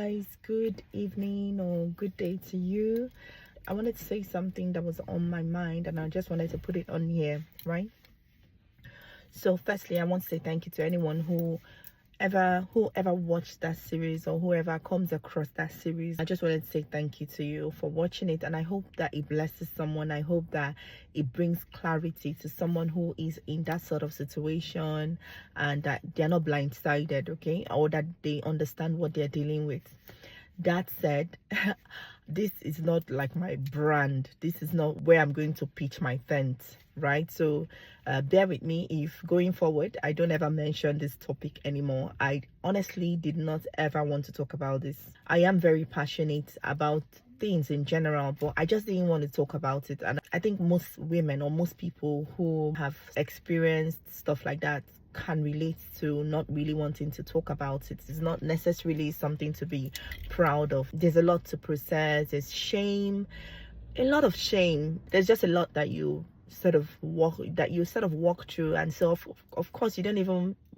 guys, good evening or good day to you. I wanted to say something that was on my mind and I just wanted to put it on here, right? So firstly, I want to say thank you to anyone whoever watched that series or whoever comes across that series. I just wanted to say thank you to you for watching it, and I hope that it blesses someone. I hope that it brings clarity to someone who is in that sort of situation and that they're not blindsided, okay, or that they understand what they're dealing with. That said, this is not like my brand. This is not where I'm going to pitch my tent, right? So bear with me if going forward I don't ever mention this topic anymore. I honestly did not ever want to talk about this. I am very passionate about things in general, but I just didn't want to talk about it. And I think most women or most people who have experienced stuff like that can relate to not really wanting to talk about it. It's not necessarily something to be proud of. There's a lot to process. There's shame, a lot of shame. There's just a lot that you sort of walk through, and so of course you don't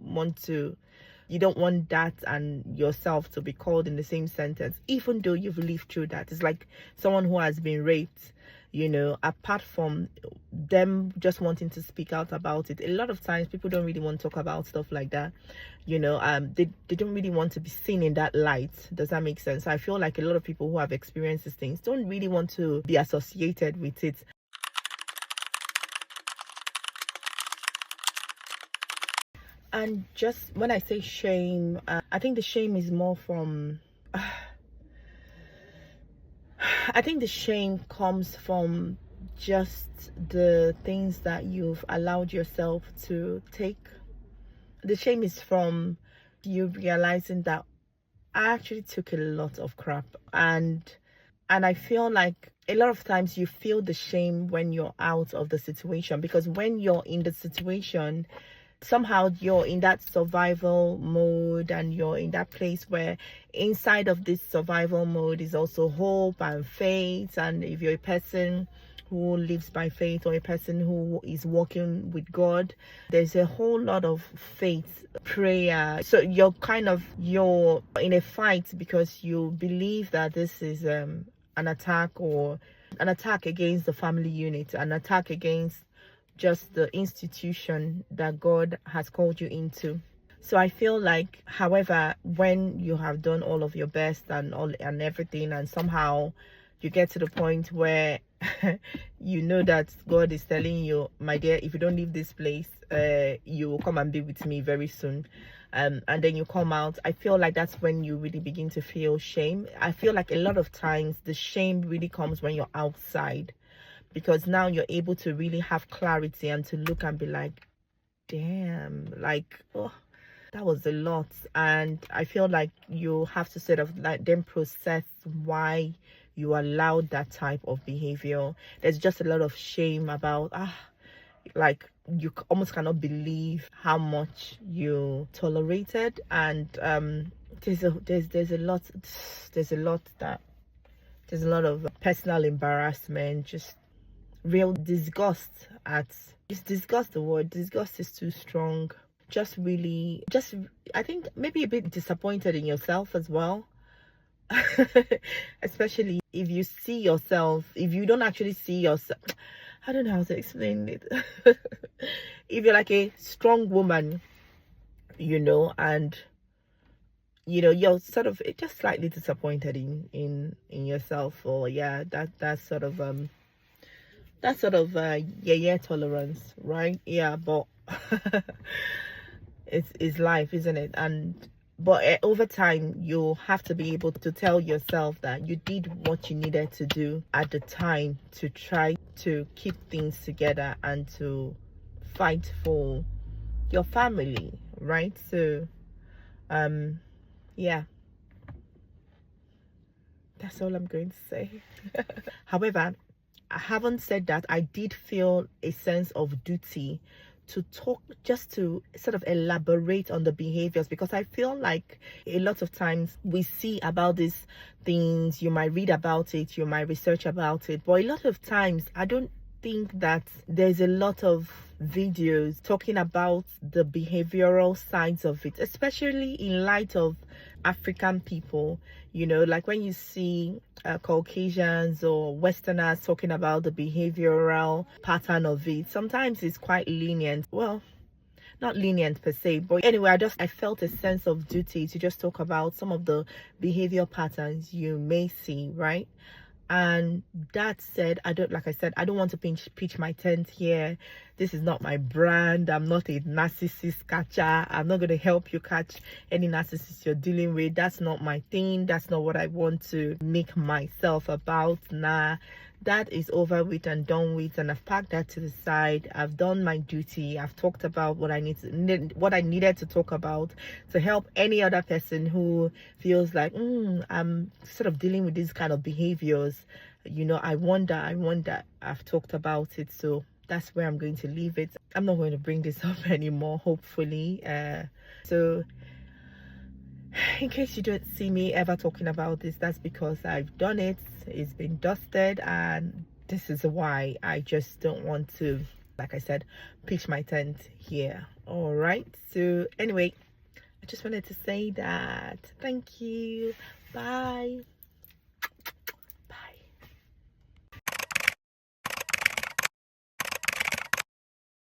want that and yourself to be called in the same sentence, even though you've lived through that. It's like someone who has been raped, apart from them just wanting to speak out about it. A lot of times people don't really want to talk about stuff like that, they don't really want to be seen in that light. Does that make sense? I feel like a lot of people who have experienced these things don't really want to be associated with it. And just when I say shame, I think the shame is more from I think the shame comes from just the things that you've allowed yourself to take. The shame is from you realizing that I actually took a lot of crap, and I feel like a lot of times you feel the shame when you're out of the situation, because when you're in the situation, somehow you're in that survival mode, and you're in that place where inside of this survival mode is also hope and faith. And if you're a person who lives by faith or a person who is walking with God, there's a whole lot of faith, prayer. So you're in a fight because you believe that this is an attack against the family unit, an attack against just the institution that God has called you into. So I feel like, however, when you have done all of your best and everything, and somehow you get to the point where you know that God is telling you, my dear, if you don't leave this place, you will come and be with me very soon. And then you come out. I feel like that's when you really begin to feel shame. I feel like a lot of times the shame really comes when you're outside, because now you're able to really have clarity and to look and be like, damn, like, oh, that was a lot. And I feel like you have to sort of like then process why you allowed that type of behavior. There's just a lot of shame about like you almost cannot believe how much you tolerated. And there's a lot of personal embarrassment, just real disgust the word disgust is too strong. I think maybe a bit disappointed in yourself as well. Especially if you don't actually see yourself. I don't know how to explain it. If you're like a strong woman, and you're sort of just slightly disappointed in yourself, or that sort of tolerance, right? Yeah, but it's life, isn't it? But over time you have to be able to tell yourself that you did what you needed to do at the time to try to keep things together and to fight for your family, right? So yeah, that's all I'm going to say. However, having said that, I did feel a sense of duty to talk, just to sort of elaborate on the behaviors, because I feel like a lot of times we see about these things, you might read about it, you might research about it, but a lot of times I don't think that there's a lot of videos talking about the behavioral sides of it, especially in light of African people. You know, like when you see Caucasians or Westerners talking about the behavioral pattern of it, sometimes it's quite lenient. Well, not lenient per se, but anyway, I felt a sense of duty to just talk about some of the behavior patterns you may see, right? And that said, like I said, I don't want to pitch my tent here. This is not my brand. I'm not a narcissist catcher. I'm not going to help you catch any narcissist you're dealing with. That's not my thing. That's not what I want to make myself about. Nah, that is over with and done with, and I've packed that to the side. I've done my duty. I've talked about what I needed to talk about to help any other person who feels like I'm sort of dealing with these kind of behaviors. You know, I wonder. I've talked about it, so that's where I'm going to leave it. I'm not going to bring this up anymore, hopefully. So in case you don't see me ever talking about this, that's because I've done it. It's been dusted, and this is why I just don't want to, like I said, pitch my tent here. All right, so anyway, I just wanted to say that. Thank you. Bye.